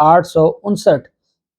859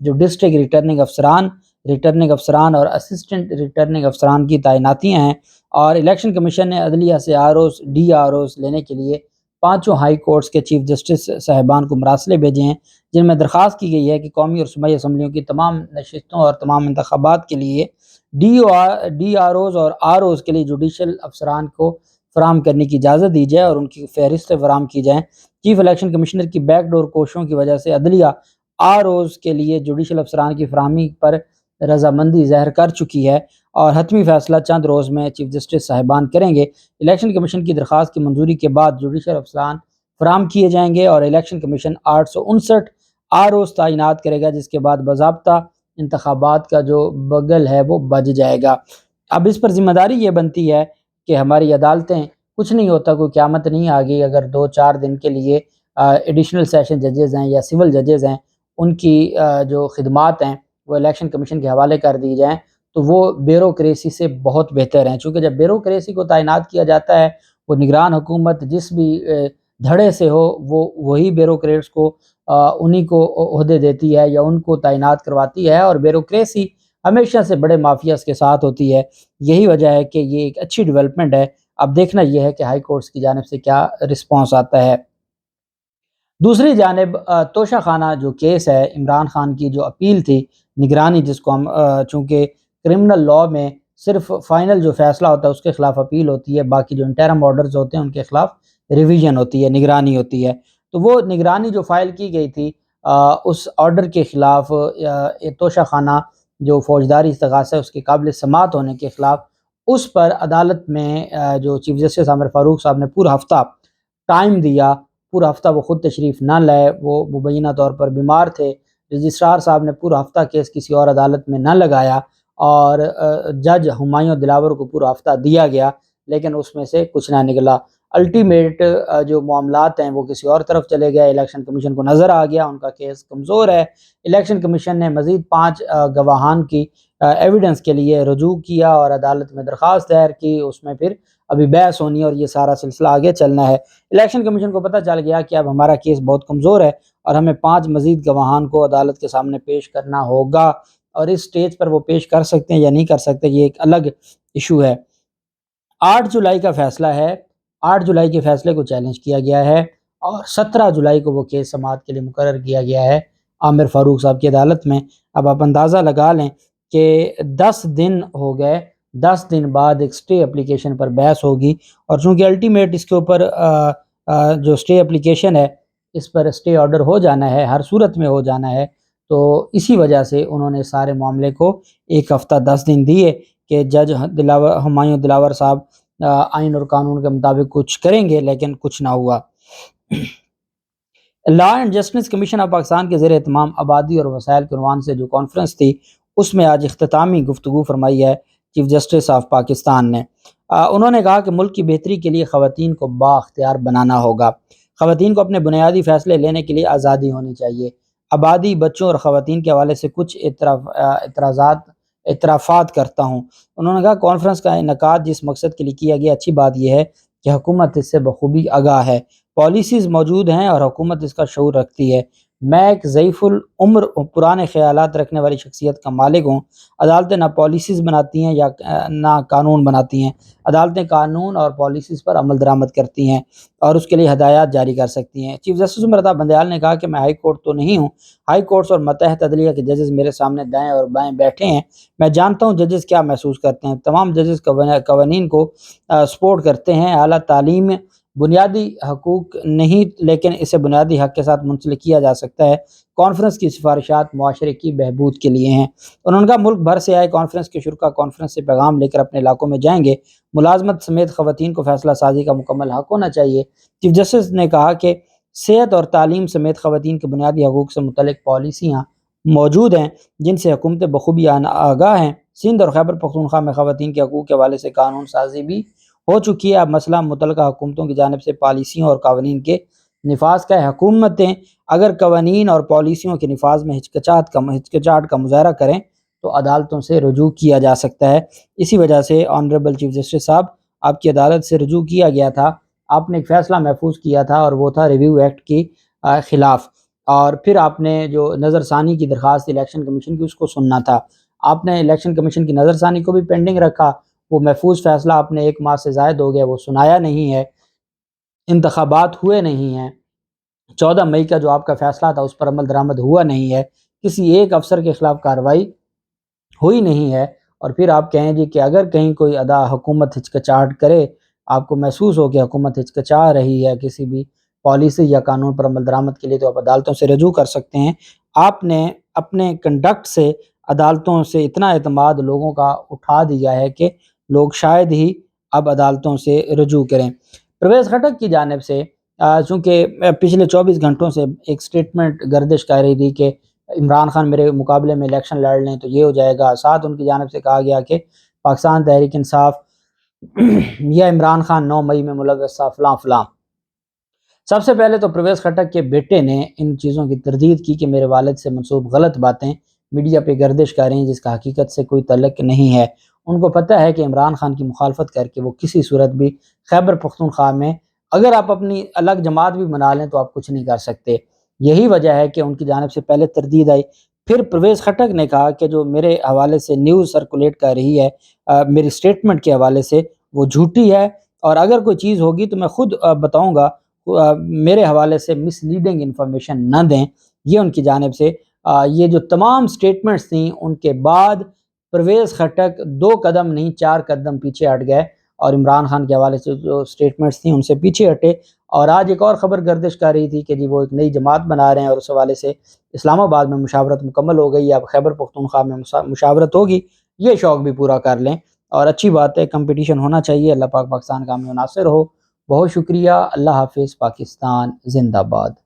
جو district returning افسران اور اسسٹنٹ ریٹرننگ افسران کی تعیناتیاں ہیں، اور الیکشن کمیشن نے عدلیہ سے ڈی آر اوز لینے کے لیے 5 ہائی کورٹس کے چیف جسٹس صاحبان کو مراسلے بھیجے ہیں، جن میں درخواست کی گئی ہے کہ قومی اور صوبائی اسمبلیوں کی تمام نشستوں اور تمام انتخابات کے لیے ڈی آر اوز اور آر اوز کے لیے جوڈیشل افسران کو فراہم کرنے کی اجازت دی جائے اور ان کی فہرستیں فراہم کی جائیں۔ چیف الیکشن کمشنر کی بیک ڈور کوششوں کی وجہ سے عدلیہ آر اوز کے لیے جوڈیشل افسران کی فراہمی پر رضامندی ظاہر کر چکی ہے، اور حتمی فیصلہ چند روز میں چیف جسٹس صاحبان کریں گے۔ الیکشن کمیشن کی درخواست کی منظوری کے بعد جوڈیشل افسران فراہم کیے جائیں گے اور الیکشن کمیشن 859 آر اوز تعینات کرے گا، جس کے بعد باضابطہ انتخابات کا جو بگل ہے وہ بج جائے گا۔ اب اس پر ذمہ داری یہ بنتی ہے کہ ہماری عدالتیں، کچھ نہیں ہوتا، کوئی قیامت نہیں آ گئی، اگر 2-4 دن کے لیے ایڈیشنل سیشن ججز ہیں یا سول ججز ہیں، ان کی جو خدمات ہیں وہ الیکشن کمیشن کے حوالے کر دی جائیں تو وہ بیوروکریسی سے بہت بہتر ہیں، چونکہ جب بیوروکریسی کو تعینات کیا جاتا ہے، وہ نگران حکومت جس بھی دھڑے سے ہو، وہ وہی بیوروکریٹس کو انہی کو عہدے دیتی ہے یا ان کو تعینات کرواتی ہے، اور بیوروکریسی ہمیشہ سے بڑے مافیاز کے ساتھ ہوتی ہے۔ یہی وجہ ہے کہ یہ ایک اچھی ڈیولپمنٹ ہے۔ اب دیکھنا یہ ہے کہ ہائی کورٹس کی جانب سے کیا رسپانس آتا ہے۔ دوسری جانب توشہ خانہ جو کیس ہے، عمران خان کی جو اپیل تھی نگرانی، جس کو ہم چونکہ کرمنل لاء میں صرف فائنل جو فیصلہ ہوتا ہے اس کے خلاف اپیل ہوتی ہے، باقی جو انٹرم آرڈرز ہوتے ہیں ان کے خلاف ریویژن ہوتی ہے، نگرانی ہوتی ہے، تو وہ نگرانی جو فائل کی گئی تھی اس آرڈر کے خلاف، توشہ خانہ جو فوجداری استغاثہ ہے اس کے قابل سماعت ہونے کے خلاف، اس پر عدالت میں جو چیف جسٹس عامر فاروق صاحب نے پورا ہفتہ ٹائم دیا، پورا ہفتہ وہ خود تشریف نہ لائے، وہ مبینہ طور پر بیمار تھے، رجسٹرار صاحب نے پورا ہفتہ کیس کسی اور عدالت میں نہ لگایا، اور جج ہمایوں دلاور کو پورا ہفتہ دیا گیا، لیکن اس میں سے کچھ نہ نکلا۔ الٹیمیٹ جو معاملات ہیں وہ کسی اور طرف چلے گئے، الیکشن کمیشن کو نظر آ گیا ان کا کیس کمزور ہے، الیکشن کمیشن نے مزید 5 گواہان کی ایویڈنس کے لیے رجوع کیا اور عدالت میں درخواست دائر کی، اس میں پھر ابھی بحث ہونی ہے اور یہ سارا سلسلہ آگے چلنا ہے۔ الیکشن کمیشن کو پتہ چل گیا کہ اب ہمارا کیس بہت کمزور ہے اور ہمیں 5 مزید گواہان کو عدالت کے سامنے پیش کرنا ہوگا، اور اس سٹیج پر وہ پیش کر سکتے ہیں یا نہیں کر سکتے یہ ایک الگ ایشو ہے۔ 8 جولائی کا فیصلہ ہے، 8 جولائی کے فیصلے کو چیلنج کیا گیا ہے، اور 17 جولائی کو وہ کیس سماعت کے لیے مقرر کیا گیا ہے عامر فاروق صاحب کی عدالت میں۔ اب آپ اندازہ لگا لیں کہ 10 دن ہو گئے، 10 دن بعد ایک سٹے اپلیکیشن پر بحث ہوگی، اور چونکہ الٹیمیٹ اس کے اوپر جو سٹے اپلیکیشن ہے اس پر سٹے آرڈر ہو جانا ہے، ہر صورت میں ہو جانا ہے، تو اسی وجہ سے انہوں نے سارے معاملے کو 1 ہفتہ 10 دن دیے کہ جج ہمایوں دلاور صاحب آئین اور قانون کے مطابق کچھ کریں گے، لیکن کچھ نہ ہوا۔ Law and justice commission of Pakistan کے زیر اہتمام آبادی اور وسائل کے عنوان سے جو کانفرنس تھی، اس میں آج اختتامی گفتگو فرمائی ہے چیف جسٹس آف پاکستان نے۔ انہوں نے کہا کہ ملک کی بہتری کے لیے خواتین کو بااختیار بنانا ہوگا، خواتین کو اپنے بنیادی فیصلے لینے کے لیے آزادی ہونی چاہیے۔ آبادی، بچوں اور خواتین کے حوالے سے کچھ اعترافات کرتا ہوں۔ انہوں نے کہا کانفرنس کا انعقاد جس مقصد کے لیے کیا گیا، اچھی بات یہ ہے کہ حکومت اس سے بخوبی آگاہ ہے، پالیسیز موجود ہیں اور حکومت اس کا شعور رکھتی ہے۔ میں ایک ضعیف العمر پرانے خیالات رکھنے والی شخصیت کا مالک ہوں۔ عدالتیں نہ پالیسیز بناتی ہیں یا نہ قانون بناتی ہیں، عدالتیں قانون اور پالیسیز پر عمل درآمد کرتی ہیں اور اس کے لیے ہدایات جاری کر سکتی ہیں۔ چیف جسٹس عمر عطا بندیال نے کہا کہ میں ہائی کورٹ تو نہیں ہوں، ہائی کورٹس اور ماتحت عدلیہ کے ججز میرے سامنے دائیں اور بائیں بیٹھے ہیں، میں جانتا ہوں ججز کیا محسوس کرتے ہیں۔ تمام ججز قوانین کو سپورٹ کرتے ہیں۔ اعلیٰ تعلیم بنیادی حقوق نہیں، لیکن اسے بنیادی حق کے ساتھ منسلک کیا جا سکتا ہے۔ کانفرنس کی سفارشات معاشرے کی بہبود کے لیے ہیں۔ انہوں نے کہا ملک بھر سے آئے کانفرنس کے شرکاء کانفرنس سے پیغام لے کر اپنے علاقوں میں جائیں گے، ملازمت سمیت خواتین کو فیصلہ سازی کا مکمل حق ہونا چاہیے۔ چیف جسٹس نے کہا کہ صحت اور تعلیم سمیت خواتین کے بنیادی حقوق سے متعلق پالیسیاں موجود ہیں جن سے حکومتیں بخوبی آگاہ ہیں۔ سندھ اور خیبر پختونخوا میں خواتین کے حقوق کے حوالے سے قانون سازی بھی ہو چکی ہے۔ اب مسئلہ متعلقہ حکومتوں کی جانب سے پالیسیوں اور قوانین کے نفاذ کا ہے۔ حکومتیں اگر قوانین اور پالیسیوں کے نفاذ میں ہچکچاہٹ کا مظاہرہ کریں تو عدالتوں سے رجوع کیا جا سکتا ہے۔ اسی وجہ سے آنریبل چیف جسٹس صاحب، آپ کی عدالت سے رجوع کیا گیا تھا، آپ نے ایک فیصلہ محفوظ کیا تھا اور وہ تھا ریویو ایکٹ کے خلاف۔ اور پھر آپ نے جو نظر ثانی کی درخواست الیکشن کمیشن کی اس کو سننا تھا. آپ نے الیکشن کمیشن کی نظر ثانی کو بھی پینڈنگ رکھا. وہ محفوظ فیصلہ آپ نے 1 ماہ سے زائد ہو گیا وہ سنایا نہیں ہے. انتخابات ہوئے نہیں ہیں. 14 مئی کا جو آپ کا فیصلہ تھا اس پر عمل درآمد ہوا نہیں ہے. کسی ایک افسر کے خلاف کارروائی ہوئی نہیں ہے. اور پھر آپ کہیں جی کہ اگر کہیں کوئی ادا حکومت ہچکچاہٹ کرے، آپ کو محسوس ہو کہ حکومت ہچکچا رہی ہے کسی بھی پالیسی یا قانون پر عمل درآمد کے لیے، تو آپ عدالتوں سے رجوع کر سکتے ہیں. آپ نے اپنے کنڈکٹ سے عدالتوں سے اتنا اعتماد لوگوں کا اٹھا دیا ہے کہ لوگ شاید ہی اب عدالتوں سے رجوع کریں. پرویز خٹک کی جانب سے چونکہ پچھلے 24 گھنٹوں سے ایک سٹیٹمنٹ گردش کر رہی تھی کہ عمران خان میرے مقابلے میں الیکشن لڑ لیں تو یہ ہو جائے گا. ساتھ ان کی جانب سے کہا گیا کہ پاکستان تحریک انصاف یا عمران خان 9 مئی میں ملوث تھا فلاں فلاں. سب سے پہلے تو پرویز خٹک کے بیٹے نے ان چیزوں کی تردید کی کہ میرے والد سے منسوب غلط باتیں میڈیا پہ گردش کر رہی ہیں جس کا حقیقت سے کوئی تعلق نہیں ہے. ان کو پتہ ہے کہ عمران خان کی مخالفت کر کے وہ کسی صورت بھی خیبر پختونخوا میں اگر آپ اپنی الگ جماعت بھی بنا لیں تو آپ کچھ نہیں کر سکتے. یہی وجہ ہے کہ ان کی جانب سے پہلے تردید آئی. پھر پرویز خٹک نے کہا کہ جو میرے حوالے سے نیوز سرکولیٹ کر رہی ہے میری سٹیٹمنٹ کے حوالے سے وہ جھوٹی ہے، اور اگر کوئی چیز ہوگی تو میں خود بتاؤں گا. میرے حوالے سے مس لیڈنگ انفارمیشن نہ دیں. یہ ان کی جانب سے یہ جو تمام سٹیٹمنٹس تھیں ان کے بعد پرویز خٹک 2 قدم نہیں 4 قدم پیچھے ہٹ گئے اور عمران خان کے حوالے سے جو سٹیٹمنٹس تھیں ان سے پیچھے ہٹے. اور آج ایک اور خبر گردش کر رہی تھی کہ جی وہ ایک نئی جماعت بنا رہے ہیں اور اس حوالے سے اسلام آباد میں مشاورت مکمل ہو گئی، اب خیبر پختونخوا میں مشاورت ہوگی. یہ شوق بھی پورا کر لیں اور اچھی بات ہے، کمپٹیشن ہونا چاہیے. اللہ پاک پاکستان کا ہمیں ناصر ہو. بہت شکریہ. اللہ حافظ. پاکستان زندہ باد.